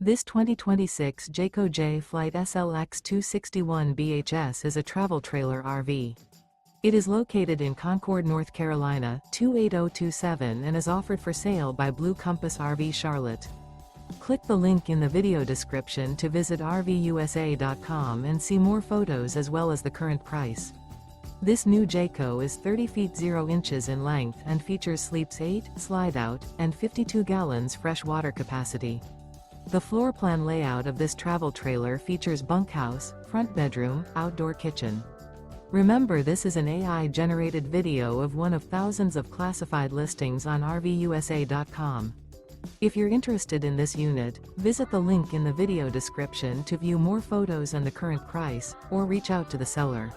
This 2026 Jayco Jay Flight SLX 261 BHS is a travel trailer RV. It is located in Concord, North Carolina, 28027 and is offered for sale by Blue Compass RV Charlotte. Click the link in the video description to visit RVUSA.com and see more photos as well as the current price. This new Jayco is 30 feet 0 inches in length and features sleeps 8, slide-out, and 52 gallons fresh water capacity. The floor plan layout of this travel trailer features bunkhouse, front bedroom, outdoor kitchen. Remember, this is an AI-generated video of one of thousands of classified listings on RVUSA.com. If you're interested in this unit, visit the link in the video description to view more photos and the current price, or reach out to the seller.